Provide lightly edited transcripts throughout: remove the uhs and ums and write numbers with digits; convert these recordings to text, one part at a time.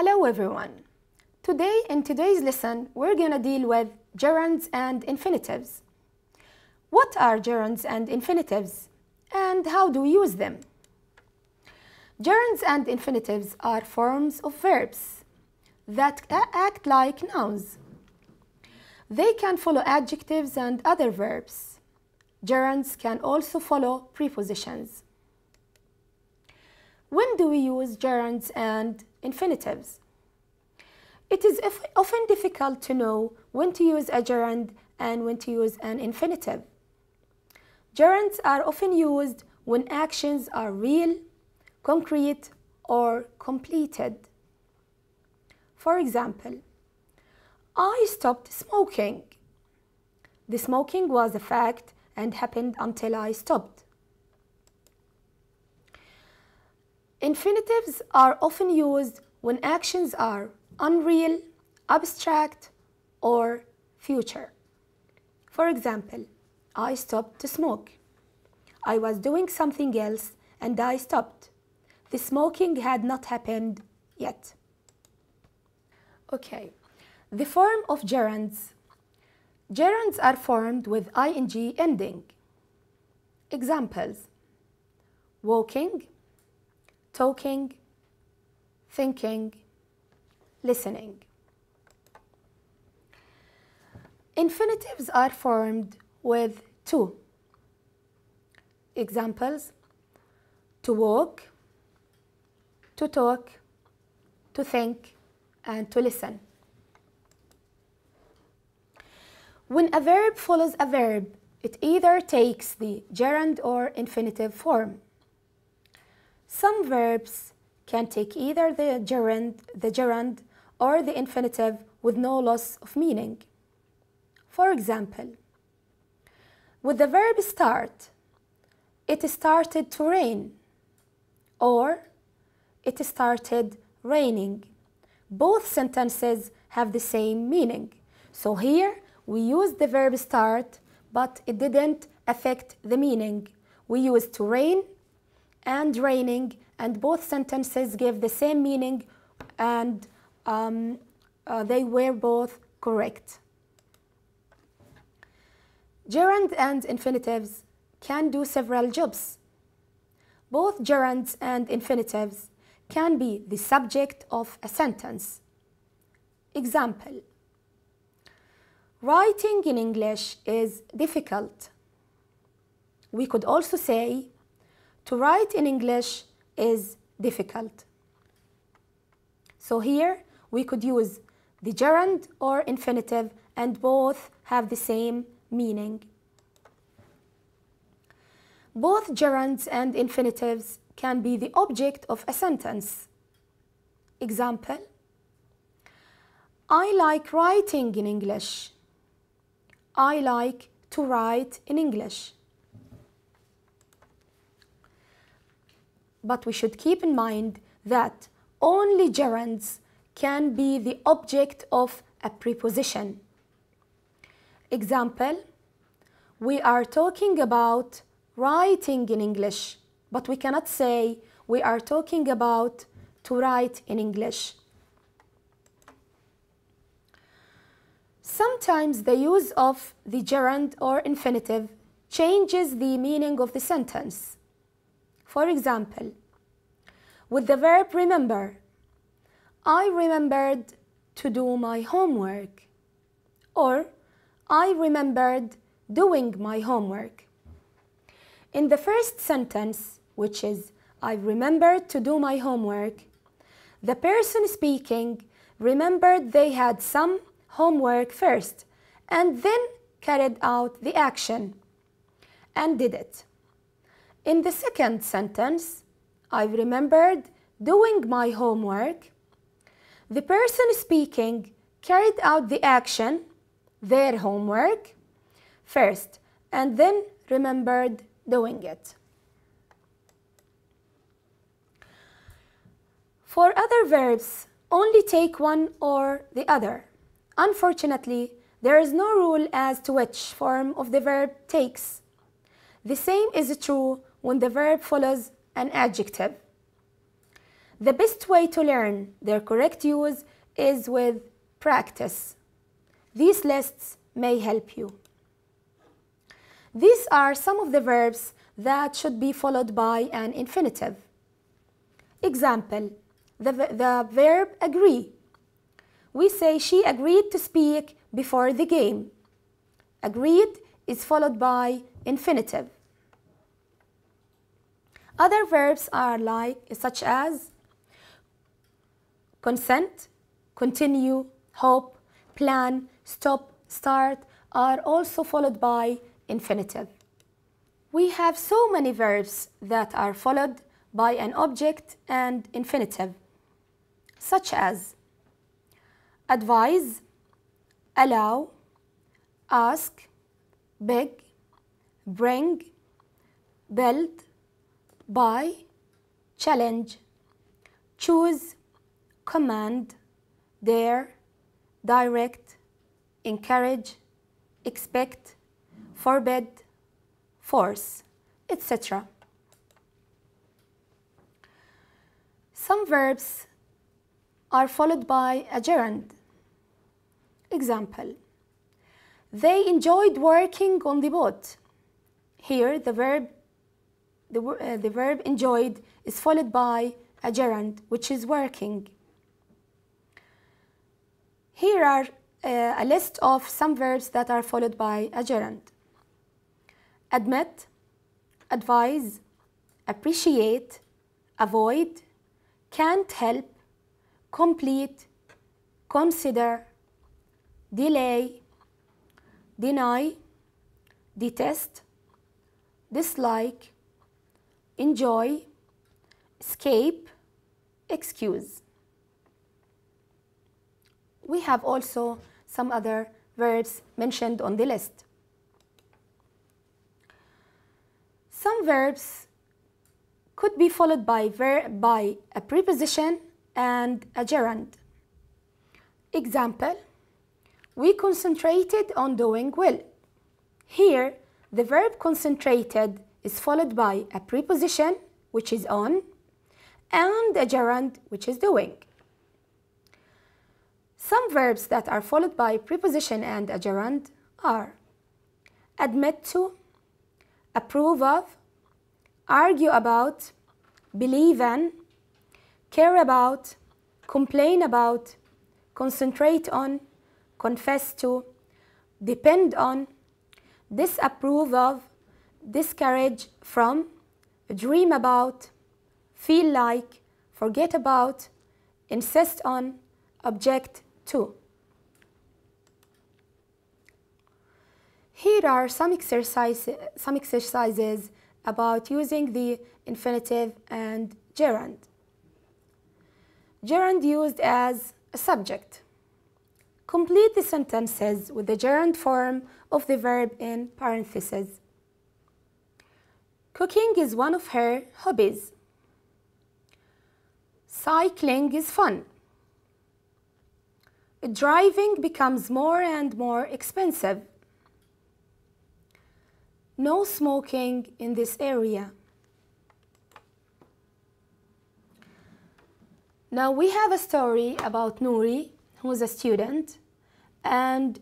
Hello everyone. In today's lesson, we're going to deal with gerunds and infinitives. What are gerunds and infinitives, and how do we use them? Gerunds and infinitives are forms of verbs that act like nouns. They can follow adjectives and other verbs. Gerunds can also follow prepositions. When do we use gerunds and infinitives? It is often difficult to know when to use a gerund and when to use an infinitive. Gerunds are often used when actions are real, concrete, or completed. For example, I stopped smoking. The smoking was a fact and happened until I stopped. Infinitives are often used when actions are unreal, abstract, or future. For example, I stopped to smoke. I was doing something else and I stopped. The smoking had not happened yet. Okay, the form of gerunds. Gerunds are formed with ing ending. Examples: walking, talking, thinking, listening. Infinitives are formed with to. Examples: to walk, to talk, to think, and to listen. When a verb follows a verb, it either takes the gerund or infinitive form. Some verbs can take either the gerund or the infinitive with no loss of meaning. For example, with the verb start, it started to rain, or it started raining. Both sentences have the same meaning. So here we use the verb start, but it didn't affect the meaning. We used to rain and raining, and both sentences give the same meaning, and they were both correct. Gerund and infinitives can do several jobs. Both gerunds and infinitives can be the subject of a sentence. Example: writing in English is difficult. We could also say, to write in English is difficult. So here we could use the gerund or infinitive, and both have the same meaning. Both gerunds and infinitives can be the object of a sentence. Example: I like writing in English. I like to write in English. But we should keep in mind that only gerunds can be the object of a preposition. Example: we are talking about writing in English, but we cannot say we are talking about to write in English. Sometimes the use of the gerund or infinitive changes the meaning of the sentence. For example, with the verb remember, I remembered to do my homework, or I remembered doing my homework. In the first sentence, which is I remembered to do my homework, the person speaking remembered they had some homework first and then carried out the action and did it. In the second sentence, I remembered doing my homework, the person speaking carried out the action, their homework, first and then remembered doing it. For other verbs, only take one or the other. Unfortunately, there is no rule as to which form of the verb takes. The same is true when the verb follows an adjective. The best way to learn their correct use is with practice. These lists may help you. These are some of the verbs that should be followed by an infinitive. Example, the verb agree. We say she agreed to speak before the game. Agreed is followed by infinitive. Other verbs are such as consent, continue, hope, plan, stop, start are also followed by infinitive. We have so many verbs that are followed by an object and infinitive, such as advise, allow, ask, beg, bring, build, buy, challenge, choose, command, dare, direct, encourage, expect, forbid, force, etc. Some verbs are followed by a gerund. Example, they enjoyed working on the boat. Here the verb enjoyed is followed by a gerund, which is working. Here are a list of some verbs that are followed by a gerund. Admit, advise, appreciate, avoid, can't help, complete, consider, delay, deny, detest, dislike, enjoy, escape, excuse. We have also some other verbs mentioned on the list. Some verbs could be followed by a preposition and a gerund. Example, we concentrated on doing well. Here, the verb concentrated is followed by a preposition, which is on, and a gerund, which is doing. Some verbs that are followed by preposition and a gerund are admit to, approve of, argue about, believe in, care about, complain about, concentrate on, confess to, depend on, disapprove of, discourage from, dream about, feel like, forget about, insist on, object to. Here are some exercises about using the infinitive and gerund. Gerund used as a subject. Complete the sentences with the gerund form of the verb in parentheses. Cooking is one of her hobbies. Cycling is fun. Driving becomes more and more expensive. No smoking in this area. Now we have a story about Nouri, who is a student, and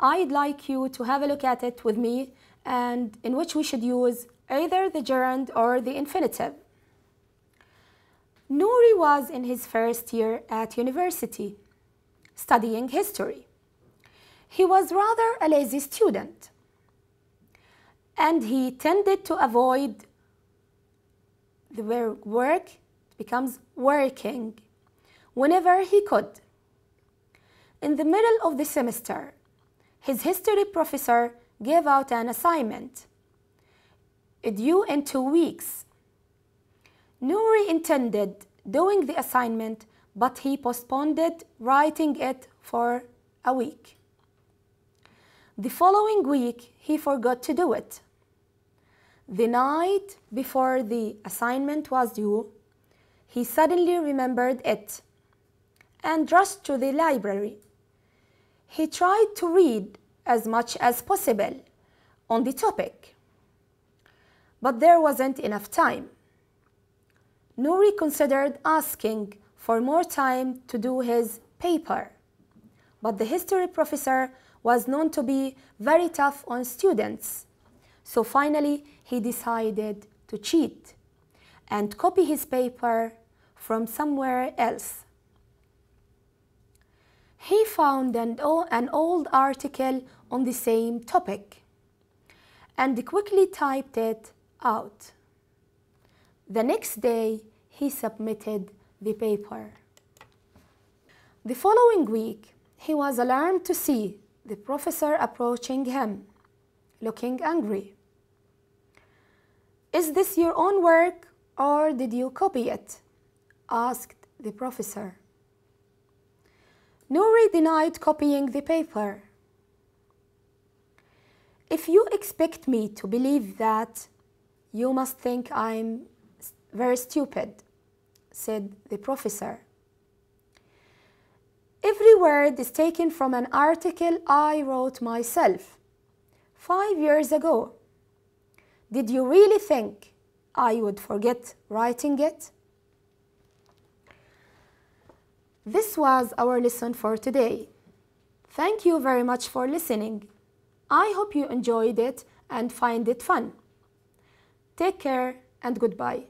I'd like you to have a look at it with me, and in which we should use either the gerund or the infinitive. Nouri was in his first year at university, studying history. He was rather a lazy student, and he tended to avoid the verb work. It becomes working whenever he could. In the middle of the semester, his history professor gave out an assignment due in 2 weeks. Nouri intended doing the assignment, but he postponed writing it for a week. The following week, he forgot to do it. The night before the assignment was due, he suddenly remembered it and rushed to the library. He tried to read as much as possible on the topic, but there wasn't enough time. Nouri considered asking for more time to do his paper, but the history professor was known to be very tough on students. So finally, he decided to cheat and copy his paper from somewhere else. He found an old article on the same topic and quickly typed it out. The next day, he submitted the paper. The following week, he was alarmed to see the professor approaching him, looking angry. "Is this your own work or did you copy it?" asked the professor. Nouri denied copying the paper. "If you expect me to believe that, you must think I'm very stupid," said the professor. "Every word is taken from an article I wrote myself 5 years ago. Did you really think I would forget writing it?" This was our lesson for today. Thank you very much for listening. I hope you enjoyed it and find it fun. Take care and goodbye.